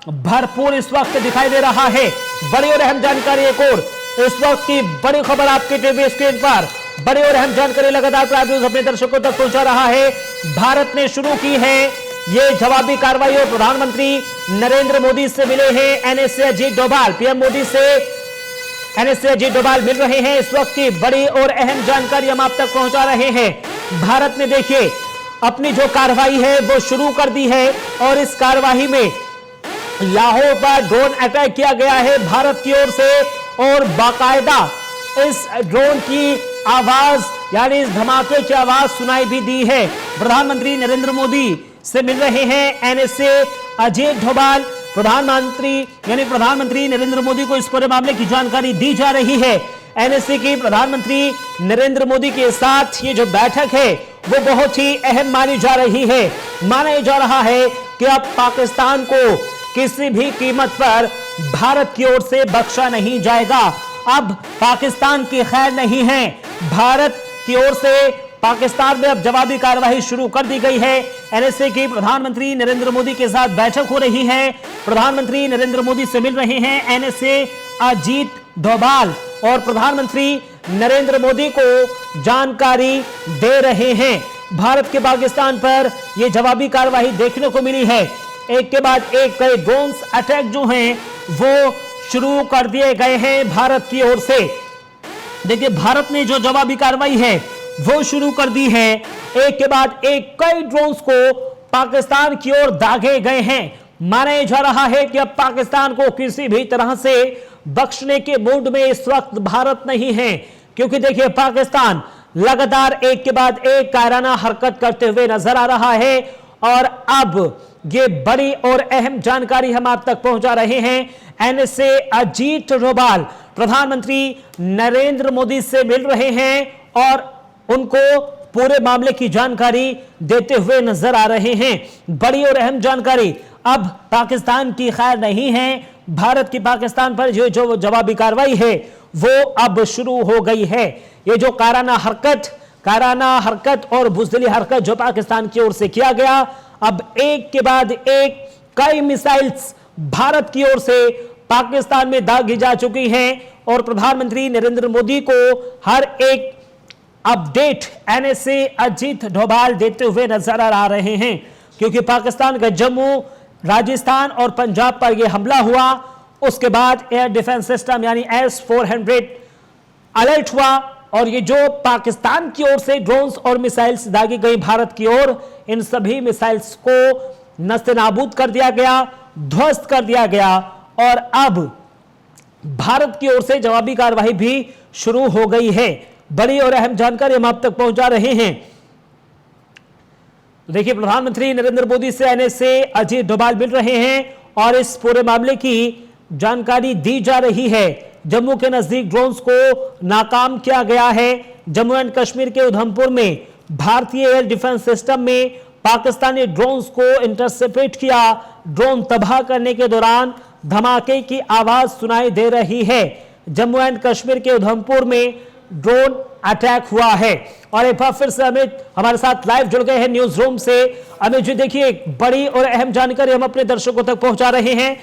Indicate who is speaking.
Speaker 1: भरपूर इस वक्त दिखाई दे रहा है। बड़ी और अहम जानकारी एक और इस वक्त की बड़ी खबर आपके टीवी स्क्रीन पर, बड़ी और अहम जानकारी लगातार प्राइम न्यूज अपने दर्शकों तक पहुंचा रहा है। भारत ने शुरू की है ये जवाबी कार्रवाई और प्रधानमंत्री नरेंद्र मोदी से मिले हैं एनएसए अजीत डोभाल। पीएम मोदी से एनएसए अजीत डोभाल मिल रहे हैं। इस वक्त की बड़ी और अहम जानकारी हम आप तक पहुंचा रहे हैं। भारत ने देखिए अपनी जो कार्रवाई है वो शुरू कर दी है और इस कार्रवाई में लाहौर पर ड्रोन अटैक किया गया है भारत की ओर से और बाकायदा इस ड्रोन की आवाज यानी इस धमाके की आवाज सुनाई भी दी है। प्रधानमंत्री नरेंद्र मोदी से मिल रहे हैं एनएसए अजीत डोभाल। प्रधानमंत्री नरेंद्र मोदी को इस पूरे मामले की जानकारी दी जा रही है। एनएसए की प्रधानमंत्री नरेंद्र मोदी के साथ ये जो बैठक है वो बहुत ही अहम मानी जा रही है। माना जा रहा है कि अब पाकिस्तान को किसी भी कीमत पर भारत की ओर से बख्शा नहीं जाएगा। अब पाकिस्तान की खैर नहीं है। भारत की ओर से पाकिस्तान में अब जवाबी कार्रवाई शुरू कर दी गई है। एनएसए की प्रधानमंत्री नरेंद्र मोदी के साथ बैठक हो रही है। प्रधानमंत्री नरेंद्र मोदी से मिल रहे हैं एनएसए अजीत डोभाल और प्रधानमंत्री नरेंद्र मोदी को जानकारी दे रहे हैं। भारत के पाकिस्तान पर यह जवाबी कार्रवाई देखने को मिली है। एक के बाद एक कई ड्रोन्स अटैक जो हैं वो शुरू कर दिए गए हैं भारत की ओर से। देखिए भारत ने जो जवाबी कार्रवाई है वो शुरू कर दी है। एक के बाद एक कई ड्रोन्स को पाकिस्तान की ओर दागे गए हैं। माना जा रहा है कि अब पाकिस्तान को किसी भी तरह से बख्शने के मूड में इस वक्त भारत नहीं है, क्योंकि देखिए पाकिस्तान लगातार एक के बाद एक कायराना हरकत करते हुए नजर आ रहा है। और अब ये बड़ी और अहम जानकारी हम आप तक पहुंचा रहे हैं। एनएसए अजीत डोभाल प्रधानमंत्री नरेंद्र मोदी से मिल रहे हैं और उनको पूरे मामले की जानकारी देते हुए नजर आ रहे हैं। बड़ी और अहम जानकारी, अब पाकिस्तान की खैर नहीं है। भारत की पाकिस्तान पर जो जवाबी कार्रवाई है वो अब शुरू हो गई है। ये जो कायराना हरकत और बुज़दिली हरकत जो पाकिस्तान की ओर से किया गया, अब एक के बाद एक कई मिसाइल्स भारत की ओर से पाकिस्तान में दागी जा चुकी हैं और प्रधानमंत्री नरेंद्र मोदी को हर एक अपडेट एनएसए अजीत डोभाल देते हुए नजर आ रहे हैं, क्योंकि पाकिस्तान का जम्मू, राजस्थान और पंजाब पर यह हमला हुआ। उसके बाद एयर डिफेंस सिस्टम यानी S-400 अलर्ट हुआ और ये जो पाकिस्तान की ओर से ड्रोन्स और मिसाइल्स दागी गई भारत की ओर, इन सभी मिसाइल्स को नस्ते-नाबूद कर दिया गया, ध्वस्त कर दिया गया और अब भारत की ओर से जवाबी कार्रवाई भी शुरू हो गई है। बड़ी और अहम जानकारी हम आप तक पहुंचा रहे हैं। देखिए प्रधानमंत्री नरेंद्र मोदी से एनएसए अजीत डोभाल मिल रहे हैं और इस पूरे मामले की जानकारी दी जा रही है। जम्मू के नजदीक ड्रोन्स को नाकाम किया गया है। जम्मू एंड कश्मीर के उधमपुर में भारतीय एयर डिफेंस सिस्टम में पाकिस्तानी ड्रोन्स को इंटरसेप्ट किया। ड्रोन तबाह करने के दौरान धमाके की आवाज सुनाई दे रही है। जम्मू एंड कश्मीर के उधमपुर में ड्रोन अटैक हुआ है। और एक बार फिर से अमित हमारे साथ लाइव जुड़ गए हैं न्यूज रूम से। अमित जी देखिए बड़ी और अहम जानकारी हम अपने दर्शकों तक पहुंचा रहे हैं।